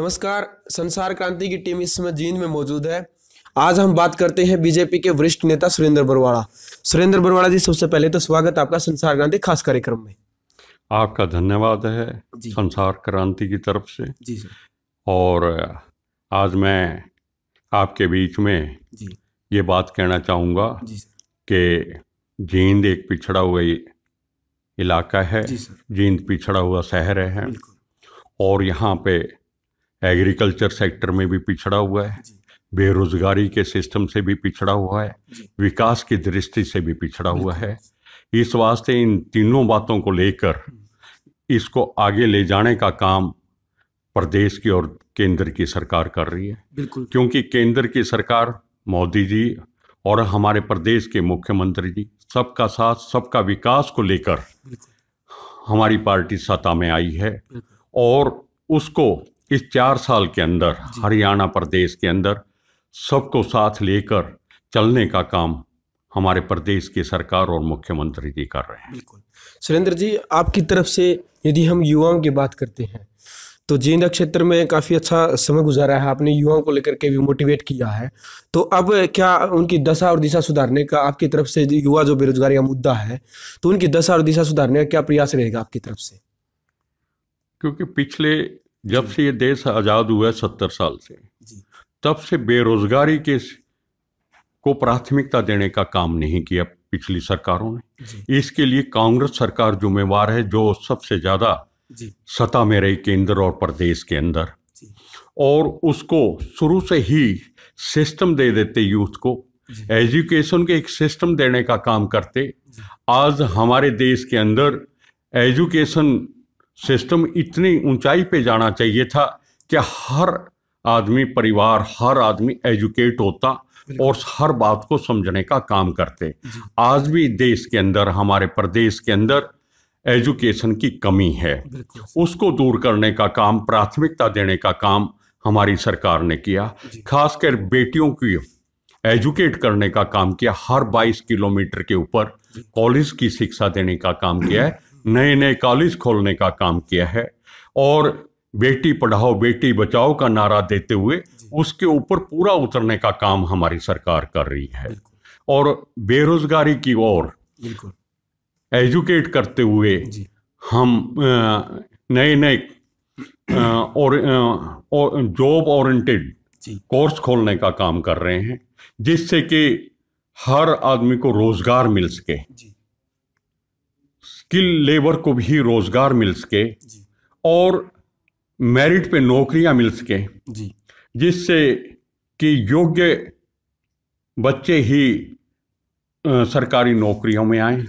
नमस्कार। संसार क्रांति की टीम इस समय जींद में मौजूद है। आज हम बात करते हैं बीजेपी के वरिष्ठ नेता सुरेंद्र बरवाड़ा। सुरेंद्र बरवाड़ा जी, सबसे पहले तो स्वागत आपका संसार क्रांति खास कार्यक्रम में। आपका धन्यवाद है जी संसार क्रांति की तरफ से। जी सर। और आज मैं आपके बीच में जी ये बात कहना चाहूँगा जी सर। कि जींद एक पिछड़ा हुआ इलाका है। जी सर। जींद पिछड़ा हुआ शहर है बिल्कुल। और यहाँ पे एग्रीकल्चर सेक्टर में भी पिछड़ा हुआ है, जी बेरोजगारी के सिस्टम से भी पिछड़ा हुआ है, जी विकास की दृष्टि से भी पिछड़ा हुआ बिल्कुल। है। इस वास्ते इन तीनों बातों को लेकर इसको आगे ले जाने का काम प्रदेश की और केंद्र की सरकार कर रही है। बिल्कुल। क्योंकि केंद्र की सरकार, मोदी जी और हमारे प्रदेश के मुख्यमंत्री जी, सबका साथ सबका विकास को लेकर बिल्कुल। हमारी पार्टी सत्ता में आई है बिल्कुल। और उसको इस 4 साल के अंदर हरियाणा प्रदेश के अंदर सबको साथ लेकर चलने का काम हमारे प्रदेश की सरकार और मुख्यमंत्री जी कर रहे हैं। बिल्कुल। सुरेंद्र जी, आपकी तरफ से यदि हम युवाओं की बात करते हैं तो जींद क्षेत्र में काफ़ी अच्छा समय गुजारा है, आपने युवाओं को लेकर के भी मोटिवेट किया है। तो अब क्या उनकी दशा और दिशा सुधारने का आपकी तरफ से, युवा जो बेरोजगारी का मुद्दा है, तो उनकी दशा और दिशा सुधारने का क्या प्रयास रहेगा आपकी तरफ से? क्योंकि पिछले जब से ये देश आज़ाद हुआ है 70 साल से, तब से बेरोजगारी को प्राथमिकता देने का काम नहीं किया पिछली सरकारों ने। इसके लिए कांग्रेस सरकार जिम्मेवार है, जो सबसे ज़्यादा सत्ता में रही केंद्र और प्रदेश के अंदर, और उसको शुरू से ही सिस्टम दे देते, यूथ को एजुकेशन के एक सिस्टम देने का काम करते। आज हमारे देश के अंदर एजुकेशन सिस्टम इतनी ऊंचाई पे जाना चाहिए था कि हर आदमी, परिवार, हर आदमी एजुकेट होता और हर बात को समझने का काम करते। आज भी देश के अंदर, हमारे प्रदेश के अंदर एजुकेशन की कमी है। उसको दूर करने का काम, प्राथमिकता देने का काम हमारी सरकार ने किया। खासकर बेटियों की एजुकेट करने का काम किया। हर 22 किलोमीटर के ऊपर कॉलेज की शिक्षा देने का काम किया है, नए नए कॉलेज खोलने का काम किया है, और बेटी पढ़ाओ बेटी बचाओ का नारा देते हुए उसके ऊपर पूरा उतरने का काम हमारी सरकार कर रही है। और बेरोजगारी की ओर एजुकेट करते हुए हम नए नए और जॉब ओरिएंटेड कोर्स खोलने का काम कर रहे हैं, जिससे कि हर आदमी को रोजगार मिल सके, स्किल लेबर को भी रोजगार मिल सके और मेरिट पे नौकरियां मिल सके, जिससे कि योग्य बच्चे ही सरकारी नौकरियों में आए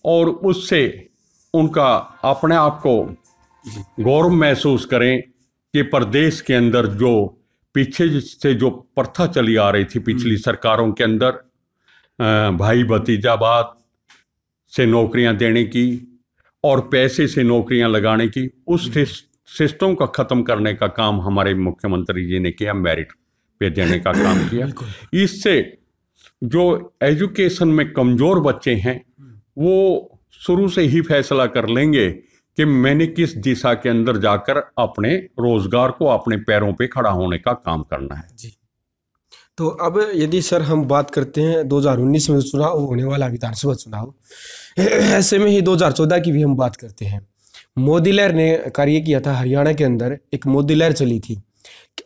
और उससे उनका अपने आप को गौरव महसूस करें कि प्रदेश के अंदर जो पीछे से जो प्रथा चली आ रही थी पिछली सरकारों के अंदर, भाई भतीजावाद से नौकरियां देने की और पैसे से नौकरियां लगाने की, उस सिस्टम का खत्म करने का काम हमारे मुख्यमंत्री जी ने किया, मेरिट पे देने का काम किया। इससे जो एजुकेशन में कमजोर बच्चे हैं वो शुरू से ही फैसला कर लेंगे कि मैंने किस दिशा के अंदर जाकर अपने रोजगार को अपने पैरों पे खड़ा होने का काम करना है। तो अब यदि सर हम बात करते हैं 2019 में चुनाव होने वाला, विधानसभा चुनाव, ऐसे में ही 2014 की भी हम बात करते हैं। मोदी लहर ने कार्य किया था हरियाणा के अंदर, एक मोदी लहर चली थी,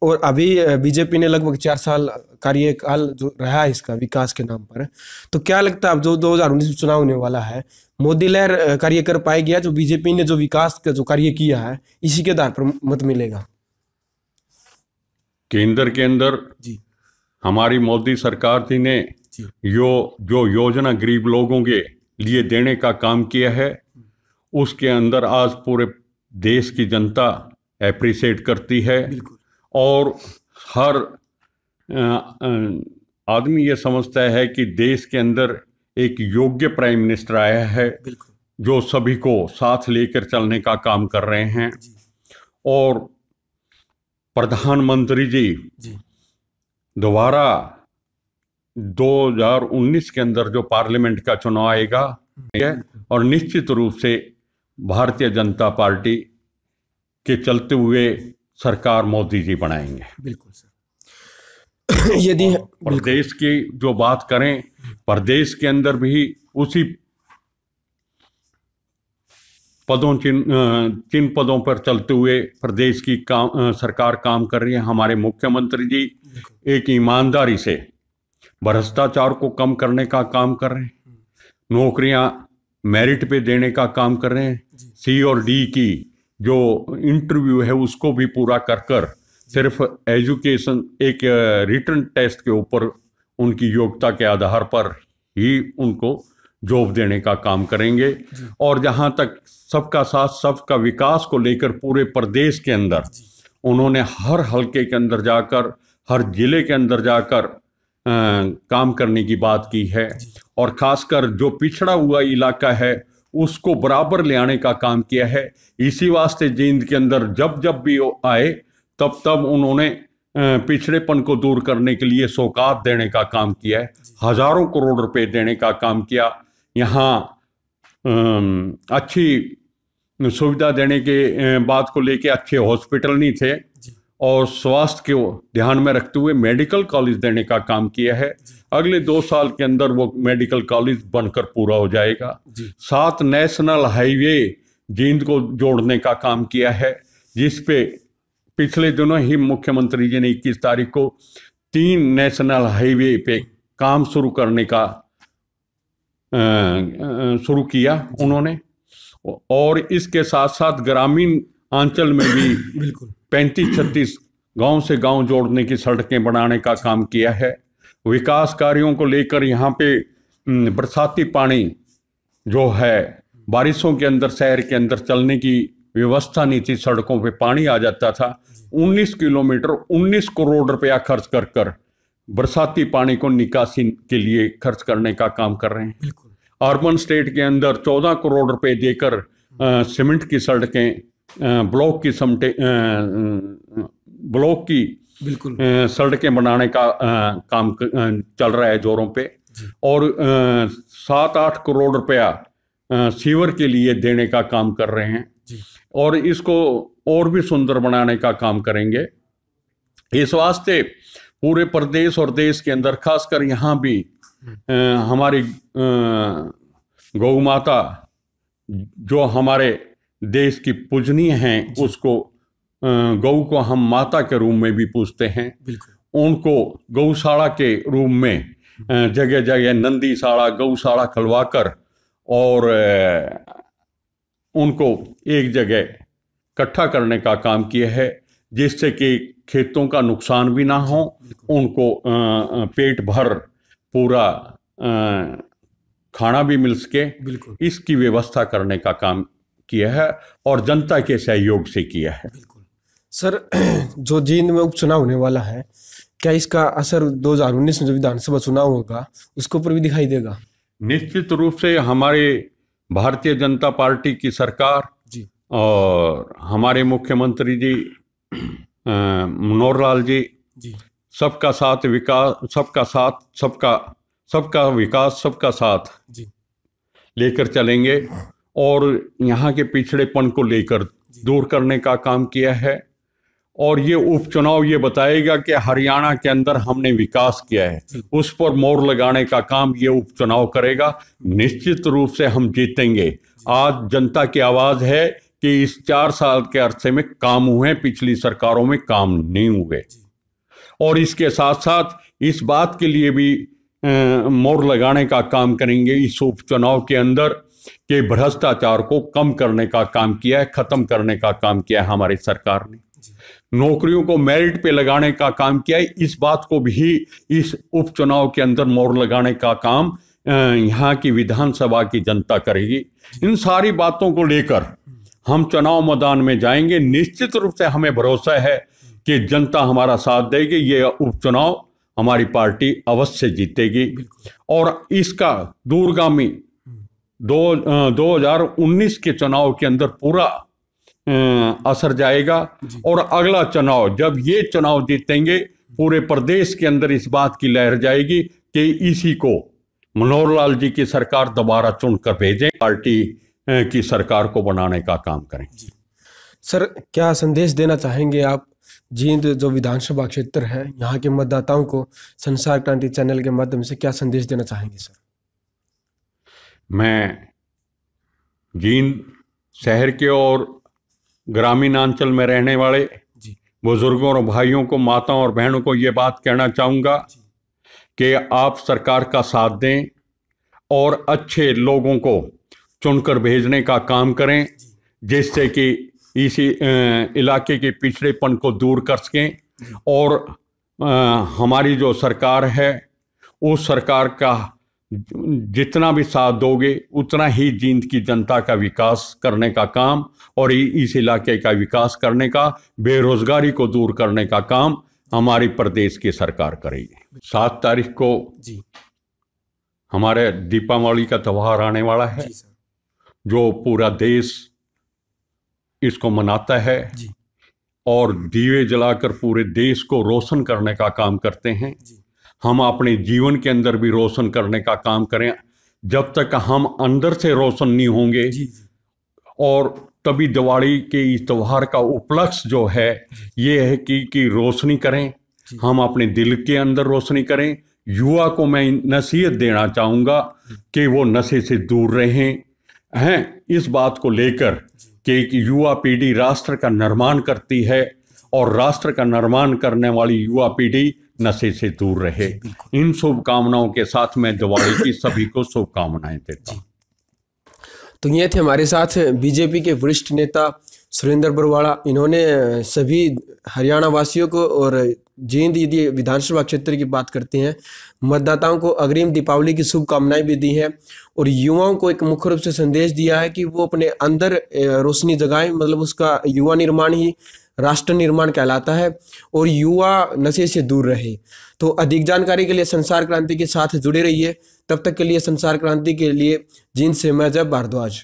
और अभी बीजेपी ने लगभग 4 साल कार्यकाल जो रहा है इसका विकास के नाम पर। तो क्या लगता है अब जो 2019 में चुनाव होने वाला है, मोदी लहर कार्य कर पाएगी या जो बीजेपी ने जो विकास का जो कार्य किया है इसी के आधार पर मत मिलेगा? केंद्र के अंदर हमारी मोदी सरकार जी ने जो योजना गरीब लोगों के लिए देने का काम किया है, उसके अंदर आज पूरे देश की जनता एप्रिशिएट करती है और हर आदमी ये समझता है कि देश के अंदर एक योग्य प्राइम मिनिस्टर आया है जो सभी को साथ लेकर चलने का काम कर रहे हैं। और प्रधानमंत्री जी दोबारा 2019 के अंदर जो पार्लियामेंट का चुनाव आएगा, और निश्चित रूप से भारतीय जनता पार्टी के चलते हुए सरकार मोदी जी बनाएंगे। बिल्कुल सर। यदि प्रदेश की जो बात करें, प्रदेश के अंदर भी उसी पदों जिन पदों पर चलते हुए प्रदेश की सरकार काम कर रही है। हमारे मुख्यमंत्री जी एक ईमानदारी से भ्रष्टाचार को कम करने का काम कर रहे हैं, नौकरियां मेरिट पे देने का काम कर रहे हैं, सी और डी की जो इंटरव्यू है उसको भी पूरा कर कर सिर्फ एजुकेशन एक रिटन टेस्ट के ऊपर उनकी योग्यता के आधार पर ही उनको जॉब देने का काम करेंगे। और जहां तक सबका साथ सबका विकास को लेकर पूरे प्रदेश के अंदर उन्होंने हर हलके के अंदर जाकर, हर जिले के अंदर जाकर काम करने की बात की है। और खासकर जो पिछड़ा हुआ इलाका है उसको बराबर ले आने का काम किया है। इसी वास्ते जींद के अंदर जब जब भी वो आए तब तब उन्होंने पिछड़ेपन को दूर करने के लिए सौगात देने का काम किया है, हजारों करोड़ रुपए देने का काम किया। यहाँ अच्छी सुविधा देने के बात को लेके अच्छे हॉस्पिटल नहीं थे और स्वास्थ्य को ध्यान में रखते हुए मेडिकल कॉलेज देने का काम किया है। अगले 2 साल के अंदर वो मेडिकल कॉलेज बनकर पूरा हो जाएगा। 7 नेशनल हाईवे जींद को जोड़ने का काम किया है, जिस पे पिछले दिनों ही मुख्यमंत्री जी ने 21 तारीख को 3 नेशनल हाईवे पे काम शुरू करने का शुरू किया उन्होंने। और इसके साथ साथ ग्रामीण अंचल में भी 35-36 गांव से गांव जोड़ने की सड़कें बनाने का काम किया है। विकास कार्यों को लेकर यहाँ पे बरसाती पानी जो है बारिशों के अंदर शहर के अंदर चलने की व्यवस्था नहीं थी, सड़कों पे पानी आ जाता था। 19 किलोमीटर 19 करोड़ रुपया खर्च कर कर बरसाती पानी को निकासी के लिए खर्च करने का काम कर रहे हैं। अर्बन स्टेट के अंदर 14 करोड़ रुपए देकर सीमेंट की सड़कें, ब्लॉक की सड़कें बनाने का काम चल रहा है जोरों पे। और 7-8 करोड़ रुपया सीवर के लिए देने का काम कर रहे हैं और इसको और भी सुंदर बनाने का काम करेंगे। इस वास्ते पूरे प्रदेश और देश के अंदर खासकर यहाँ भी हमारी गौ माता जो हमारे देश की पूजनीय हैं, उसको गौ को हम माता के रूप में भी पूजते हैं। उनको गौशाला के रूप में जगह जगह नंदीशाला, गौशाला खलवाकर और उनको एक जगह इकट्ठा करने का काम किया है, जिससे कि खेतों का नुकसान भी ना हो, उनको पेट भर पूरा खाना भी मिल सके, इसकी व्यवस्था करने का काम किया है और जनता के सहयोग से किया है। सर, जो जींद में उपचुनाव होने वाला है, क्या इसका असर 2019 में जो विधानसभा चुनाव होगा उसके ऊपर भी दिखाई देगा? निश्चित रूप से हमारे भारतीय जनता पार्टी की सरकार और हमारे मुख्यमंत्री जी मनोहर लाल जी सबका साथ विकास, सबका विकास, सबका साथ लेकर चलेंगे और यहाँ के पिछड़ेपन को लेकर दूर करने का काम किया है। और ये उपचुनाव ये बताएगा कि हरियाणा के अंदर हमने विकास किया है, उस पर मोहर लगाने का काम ये उपचुनाव करेगा। निश्चित रूप से हम जीतेंगे। आज जनता की आवाज है कि इस 4 साल के अरसे में काम हुए, पिछली सरकारों में काम नहीं हुए। और इसके साथ साथ इस बात के लिए भी मोहर लगाने का काम करेंगे इस उपचुनाव के अंदर कि भ्रष्टाचार को कम करने का काम किया है, खत्म करने का काम किया है हमारी सरकार ने। नौकरियों को मेरिट पे लगाने का काम किया है। इस बात को भी इस उपचुनाव के अंदर मोहर लगाने का काम यहाँ की विधानसभा की जनता करेगी। इन सारी बातों को लेकर हम चुनाव मैदान में जाएंगे। निश्चित रूप से हमें भरोसा है कि जनता हमारा साथ देगी। ये उपचुनाव हमारी पार्टी अवश्य जीतेगी और इसका दूरगामी 2019 के चुनाव के अंदर पूरा असर जाएगा। और अगला चुनाव, जब ये चुनाव जीतेंगे, पूरे प्रदेश के अंदर इस बात की लहर जाएगी कि इसी को मनोहर लाल जी की सरकार दोबारा चुनकर भेजें, पार्टी की सरकार को बनाने का काम करें। सर, क्या संदेश देना चाहेंगे आप जींद जो विधानसभा क्षेत्र है, यहाँ के मतदाताओं को संसार क्रांति चैनल के माध्यम से क्या संदेश देना चाहेंगे सर? मैं जींद शहर के और ग्रामीण अंचल में रहने वाले बुजुर्गों और भाइयों को, माताओं और बहनों को ये बात कहना चाहूँगा कि आप सरकार का साथ दें और अच्छे लोगों को चुनकर भेजने का काम करें, जिससे कि इसी इलाके के पिछड़ेपन को दूर कर सकें और हमारी जो सरकार है उस सरकार का जितना भी साथ दोगे उतना ही जींद की जनता का विकास करने का काम और इस इलाके का विकास करने का, बेरोजगारी को दूर करने का काम हमारी प्रदेश की सरकार करेगी। 7 तारीख को हमारे दीपावली का त्यौहार आने वाला है, जो पूरा देश इसको मनाता है और दीवे जलाकर पूरे देश को रोशन करने का काम करते हैं। हम अपने जीवन के अंदर भी रोशन करने का काम करें। जब तक हम अंदर से रोशन नहीं होंगे और तभी दिवाली के इस त्यौहार का उपलक्ष्य जो है ये है कि रोशनी करें, हम अपने दिल के अंदर रोशनी करें। युवा को मैं नसीहत देना चाहूँगा कि वो नशे से दूर रहें हैं, इस बात को लेकर कि युवा पीढ़ी राष्ट्र का निर्माण करती है और राष्ट्र का निर्माण करने वाली युवा पीढ़ी नशे से दूर रहे। इन शुभकामनाओं के साथ मैं दिवाली की सभी को शुभकामनाएं देता हूँ। तो ये थे हमारे साथ बीजेपी के वरिष्ठ नेता सुरेंद्र बरवाड़ा। इन्होंने सभी हरियाणा वासियों को और जींद यदि विधानसभा क्षेत्र की बात करते हैं, मतदाताओं को अग्रिम दीपावली की शुभकामनाएं भी दी हैं और युवाओं को एक मुख्य रूप से संदेश दिया है कि वो अपने अंदर रोशनी जगाएं, मतलब उसका युवा निर्माण ही राष्ट्र निर्माण कहलाता है और युवा नशे से दूर रहे। तो अधिक जानकारी के लिए संसार क्रांति के साथ जुड़े रहिए। तब तक के लिए संसार क्रांति के लिए जींद से मैं जब भारद्वाज।